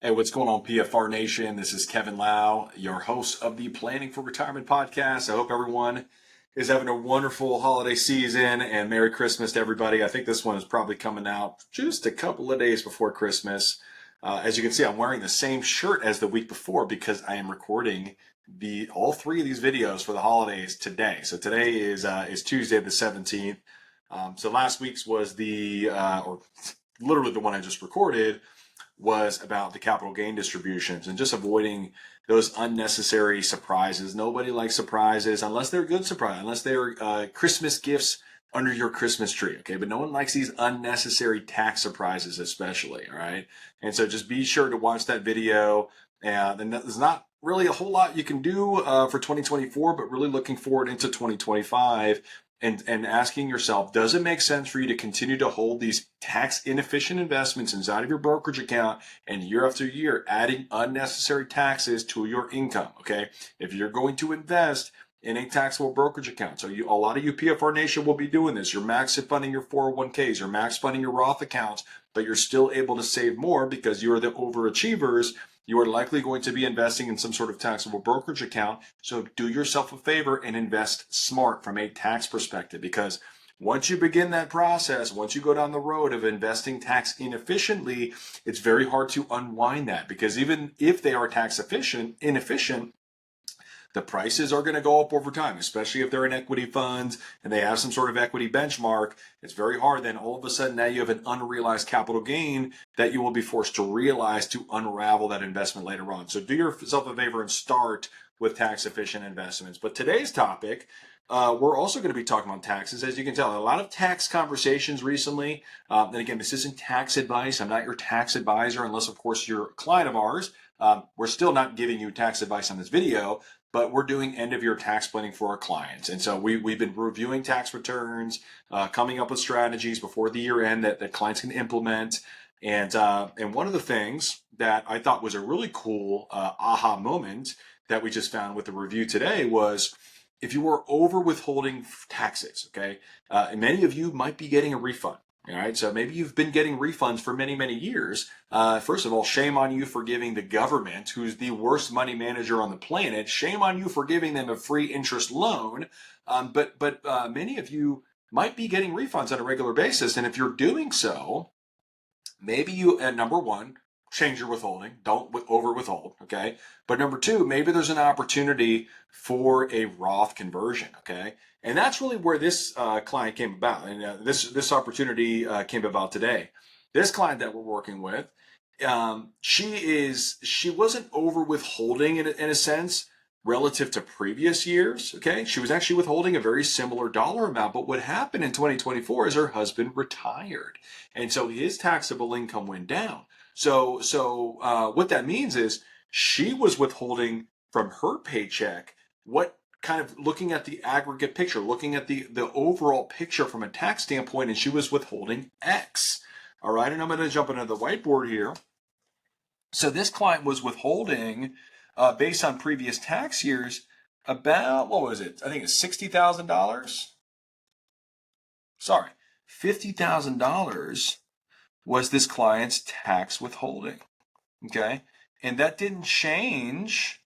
Hey, what's going on, PFR Nation? This is Kevin Lau, your host of the Planning for Retirement podcast. I hope everyone is having a wonderful holiday season and Merry Christmas to everybody. I think this one is probably coming out just a couple of days before Christmas. As you can see, I'm wearing the same shirt as the week before because I am recording all three of these videos for the holidays today. So today is Tuesday the 17th. So last week's was or literally the one I just recorded, was about the capital gain distributions and just avoiding those unnecessary surprises. Nobody likes surprises unless they're good surprises, unless they're Christmas gifts under your Christmas tree, okay? But no one likes these unnecessary tax surprises especially, all right? And so just be sure to watch that video. And there's not really a whole lot you can do for 2024, but really looking forward into 2025 and asking yourself, does it make sense for you to continue to hold these tax inefficient investments inside of your brokerage account and year after year adding unnecessary taxes to your income, okay? If you're going to invest in a taxable brokerage account, so a lot of you PFR Nation will be doing this. You're max funding your 401ks, you're max funding your Roth accounts, but you're still able to save more because you are the overachievers. You are likely going to be investing in some sort of taxable brokerage account. So do yourself a favor and invest smart from a tax perspective, because once you begin that process, once you go down the road of investing tax inefficiently, it's very hard to unwind that, because even if they are tax inefficient, the prices are going to go up over time, especially if they're in equity funds and they have some sort of equity benchmark. It's very hard. Then all of a sudden now you have an unrealized capital gain that you will be forced to realize to unravel that investment later on. So do yourself a favor and start with tax efficient investments. But today's topic, we're also going to be talking about taxes. As you can tell, a lot of tax conversations recently. And again, this isn't tax advice. I'm not your tax advisor, unless of course you're a client of ours. We're still not giving you tax advice on this video, but we're doing end of year tax planning for our clients. And so we've been reviewing tax returns, coming up with strategies before the year end that clients can implement. And one of the things that I thought was a really cool aha moment that we just found with the review today was, if you are over withholding taxes, okay, and many of you might be getting a refund. All right, so maybe you've been getting refunds for many, many years. First of all, shame on you for giving the government, who's the worst money manager on the planet, shame on you for giving them a free interest loan. But many of you might be getting refunds on a regular basis. And if you're doing so, maybe you, number one, change your withholding. Don't over withhold, okay? But number two, maybe there's an opportunity for a Roth conversion, okay? And that's really where this client came about. And this opportunity came about today. This client that we're working with, she wasn't over withholding in a sense relative to previous years, okay? She was actually withholding a very similar dollar amount, but what happened in 2024 is her husband retired. And so his taxable income went down. So what that means is she was withholding from her paycheck what kind of looking at the aggregate picture, looking at the overall picture from a tax standpoint, and she was withholding X. All right, and I'm going to jump into the whiteboard here. So this client was withholding, based on previous tax years, about, what was it? I think it's $60,000. Sorry, $50,000 was this client's tax withholding, okay? And that didn't change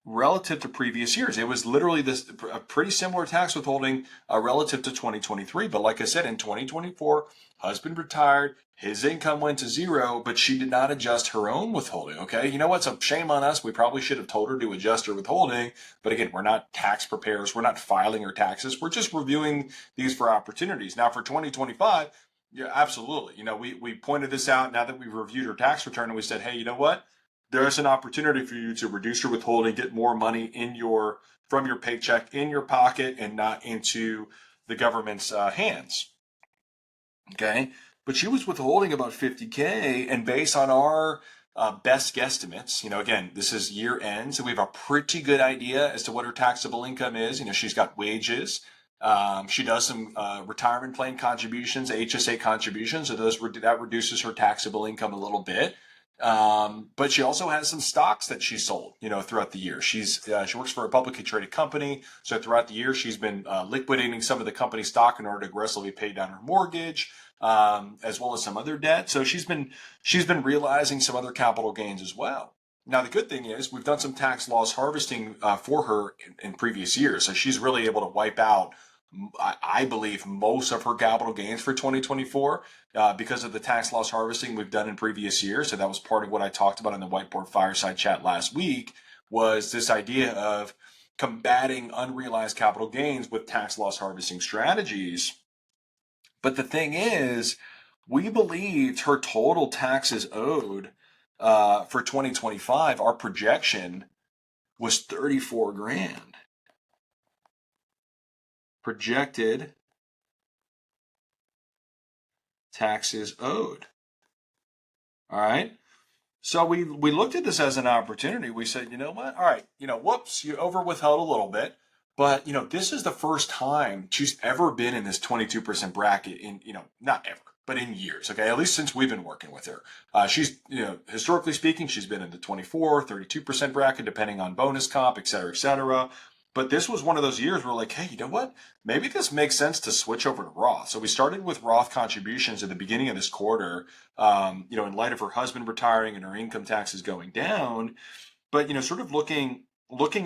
relative to previous years. It was literally a pretty similar tax withholding relative to 2023. But like I said, in 2024, husband retired, his income went to zero, but she did not adjust her own withholding, okay? You know what's a shame on us? We probably should have told her to adjust her withholding. But again, we're not tax preparers. We're not filing her taxes. We're just reviewing these for opportunities. Now for 2025, yeah, absolutely. You know, we pointed this out now that we've reviewed her tax return, and we said, hey, you know what? There's an opportunity for you to reduce your withholding, get more money from your paycheck in your pocket and not into the government's hands. Okay, but she was withholding about $50K, and based on our best guesstimates, you know, again, this is year end, so we have a pretty good idea as to what her taxable income is. You know, she's got wages. She does some retirement plan contributions, HSA contributions, so that reduces her taxable income a little bit. But she also has some stocks that she sold, you know, throughout the year. She works for a publicly traded company. So throughout the year, she's been liquidating some of the company stock in order to aggressively pay down her mortgage. as well as some other debt. So she's been realizing some other capital gains as well. Now, the good thing is we've done some tax loss harvesting for her in previous years. So she's really able to wipe out, I believe, most of her capital gains for 2024 because of the tax loss harvesting we've done in previous years. So that was part of what I talked about in the Whiteboard Fireside Chat last week, was this idea of combating unrealized capital gains with tax loss harvesting strategies. But the thing is, we believed her total taxes owed for 2025, our projection was 34 grand. Projected taxes owed. All right. So we looked at this as an opportunity. We said, you know what? All right, whoops, you over withheld a little bit. But, this is the first time she's ever been in this 22% bracket in, not ever, but in years, okay? At least since we've been working with her. She's, historically speaking, she's been in the 24, 32% bracket, depending on bonus comp, et cetera, et cetera. But this was one of those years where we're like, hey, you know what? Maybe this makes sense to switch over to Roth. So we started with Roth contributions at the beginning of this quarter, in light of her husband retiring and her income taxes going down. But, sort of looking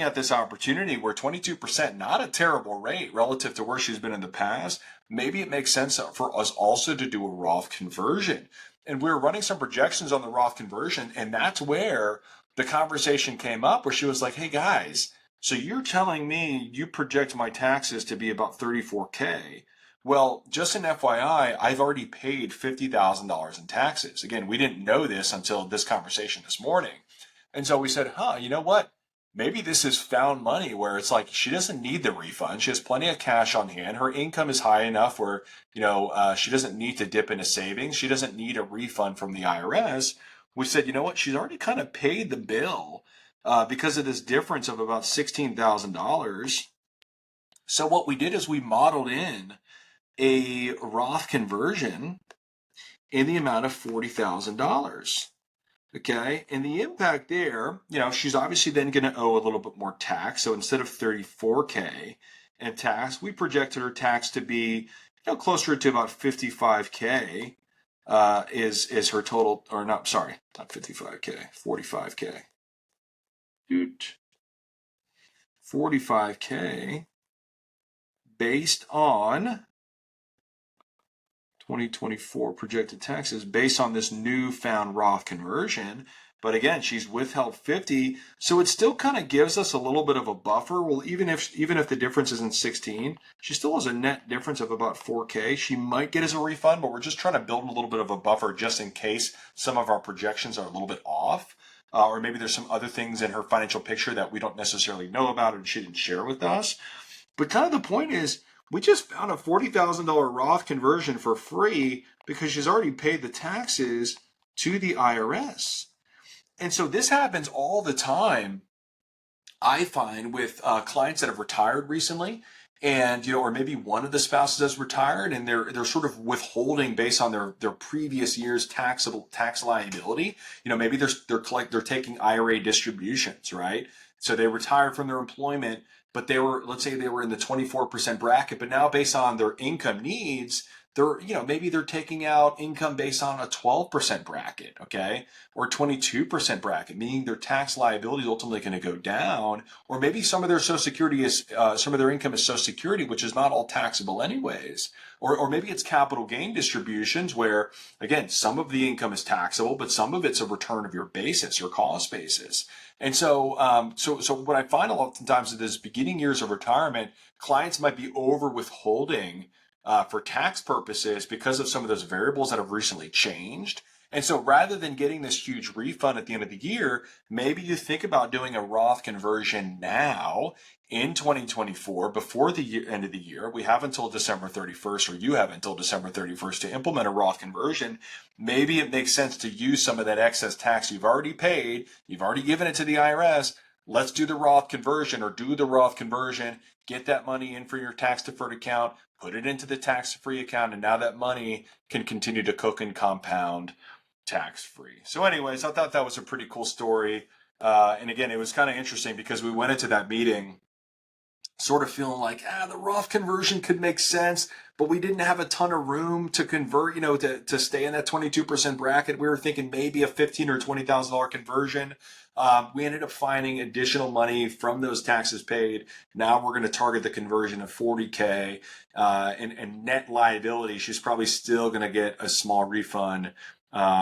at this opportunity where 22%, not a terrible rate relative to where she's been in the past, maybe it makes sense for us also to do a Roth conversion. And we were running some projections on the Roth conversion, and that's where the conversation came up where she was like, hey guys, so you're telling me you project my taxes to be about 34K. Well, just an FYI, I've already paid $50,000 in taxes. Again, we didn't know this until this conversation this morning. And so we said, you know what? Maybe this is found money where it's like she doesn't need the refund. She has plenty of cash on hand. Her income is high enough where, she doesn't need to dip into savings. She doesn't need a refund from the IRS. We said, you know what? She's already kind of paid the bill because of this difference of about $16,000. So what we did is we modeled in a Roth conversion in the amount of $40,000. Okay, and the impact there, she's obviously then going to owe a little bit more tax. So instead of 34K in tax, we projected her tax to be, closer to about 55K is her total, or not 55K, 45K. Dude, 45K based on 2024 projected taxes based on this newfound Roth conversion. But again, she's withheld 50, so it still kind of gives us a little bit of a buffer. Well, even if the difference isn't 16, she still has a net difference of about 4K. She might get as a refund, but we're just trying to build a little bit of a buffer just in case some of our projections are a little bit off. Or maybe there's some other things in her financial picture that we don't necessarily know about and she didn't share with us. But kind of the point is, we just found a $40,000 Roth conversion for free because she's already paid the taxes to the IRS. And so this happens all the time, I find, with clients that have retired recently. And, or maybe one of the spouses has retired and they're sort of withholding based on their previous year's tax liability. Maybe they're taking IRA distributions, right? So they retired from their employment, but let's say they were in the 24% bracket, but now based on their income needs, maybe they're taking out income based on a 12% bracket, okay? Or 22% bracket, meaning their tax liability is ultimately going to go down. Or maybe some of their Social Security some of their income is Social Security, which is not all taxable anyways. Or maybe it's capital gain distributions where, again, some of the income is taxable, but some of it's a return of your basis, your cost basis. And so what I find a lot of times in this beginning years of retirement, clients might be over withholding for tax purposes because of some of those variables that have recently changed. And so rather than getting this huge refund at the end of the year, maybe you think about doing a Roth conversion now in 2024 before the end of the year. We have until December 31st, or you have until December 31st to implement a Roth conversion. Maybe it makes sense to use some of that excess tax you've already paid. You've already given it to the IRS. Let's do the Roth conversion, or do the Roth conversion, get that money in for your tax deferred account, put it into the tax-free account, and now that money can continue to cook and compound tax-free. So anyways, I thought that was a pretty cool story. And again, it was kind of interesting because we went into that meeting sort of feeling like, the Roth conversion could make sense, but we didn't have a ton of room to convert, to stay in that 22% bracket. We were thinking maybe a $15,000 or $20,000 conversion. We ended up finding additional money from those taxes paid. Now we're going to target the conversion of 40K, and net liability. She's probably still going to get a small refund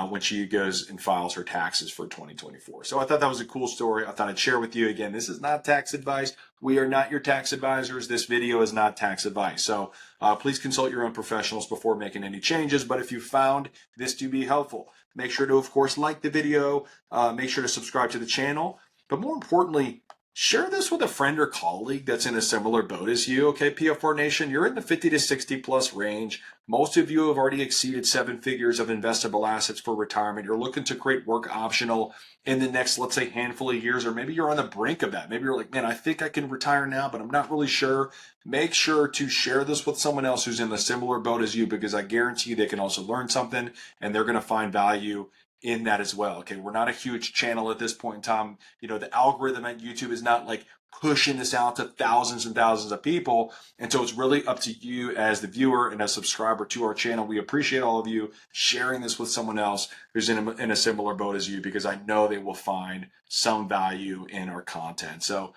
when she goes and files her taxes for 2024. So I thought that was a cool story. I thought I'd share with you. Again, this is not tax advice. We are not your tax advisors. This video is not tax advice. So please consult your own professionals before making any changes. But if you found this to be helpful, make sure to, of course, like the video. Make sure to subscribe to the channel. But more importantly, share this with a friend or colleague that's in a similar boat as you. Okay, PF4 Nation, you're in the 50 to 60 plus range. Most of you have already exceeded 7 figures of investable assets for retirement. You're looking to create work optional in the next, let's say, handful of years, or maybe you're on the brink of that. Maybe you're like, man, I think I can retire now, but I'm not really sure. Make sure to share this with someone else who's in a similar boat as you, because I guarantee you they can also learn something and they're going to find value in that as well. Okay, we're not a huge channel at this point in time. The algorithm at YouTube is not like pushing this out to thousands and thousands of people. And so it's really up to you as the viewer and a subscriber to our channel. We appreciate all of you sharing this with someone else who's in a similar boat as you, because I know they will find some value in our content. So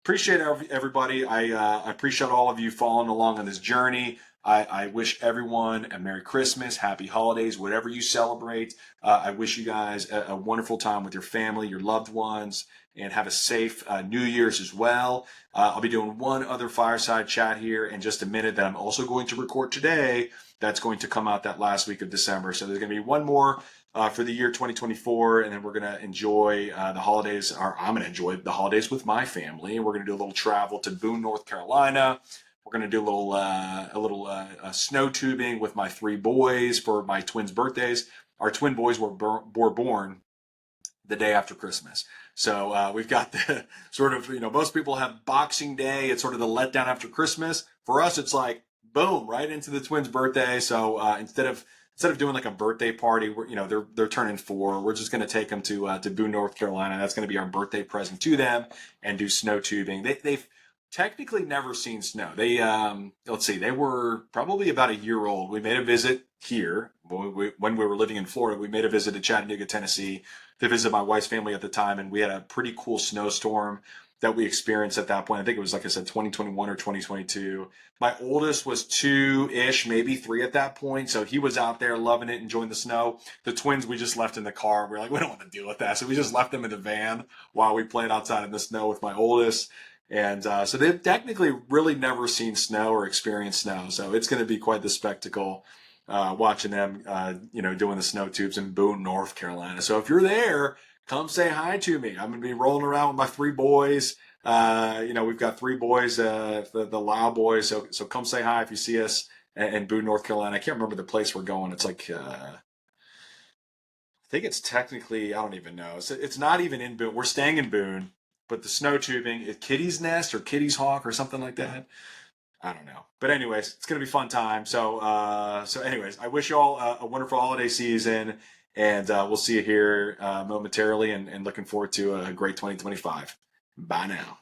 appreciate everybody. I appreciate all of you following along on this journey. I wish everyone a Merry Christmas, Happy Holidays, whatever you celebrate. I wish you guys a wonderful time with your family, your loved ones, and have a safe New Year's as well. I'll be doing one other fireside chat here in just a minute that I'm also going to record today. That's going to come out that last week of December. So there's going to be one more for the year 2024, and then we're going to enjoy the holidays, or I'm going to enjoy the holidays with my family. We're going to do a little travel to Boone, North Carolina. We're going to do a little snow tubing with my 3 boys for my twins' birthdays. Our twin boys were born the day after Christmas. So we've got the sort of, most people have Boxing Day. It's sort of the letdown after Christmas. For us, it's like, boom, right into the twins' birthday. So instead of doing like a birthday party, they're turning 4. We're just going to take them to Boone, North Carolina. That's going to be our birthday present to them, and do snow tubing. They've technically never seen snow. They were probably about a year old. We made a visit here when we were living in Florida. We made a visit to Chattanooga, Tennessee, to visit my wife's family at the time, and we had a pretty cool snowstorm that we experienced at that point. I think it was, like I said, 2021 or 2022. My oldest was 2-ish, maybe 3 at that point. So he was out there loving it, enjoying the snow. The twins, we just left in the car. We're like, we don't want to deal with that. So we just left them in the van while we played outside in the snow with my oldest. And so they've technically really never seen snow or experienced snow. So it's going to be quite the spectacle watching them, doing the snow tubes in Boone, North Carolina. So if you're there, come say hi to me. I'm going to be rolling around with my 3 boys. We've got 3 boys, the Lau boys. So come say hi if you see us in Boone, North Carolina. I can't remember the place we're going. It's like, I think it's technically, I don't even know. It's not even in Boone. We're staying in Boone. But the snow tubing is Kitty's Nest or Kitty's Hawk or something like that. I don't know. But anyways, it's going to be a fun time. So anyways, I wish you all a wonderful holiday season, and we'll see you here momentarily, and looking forward to a great 2025. Bye now.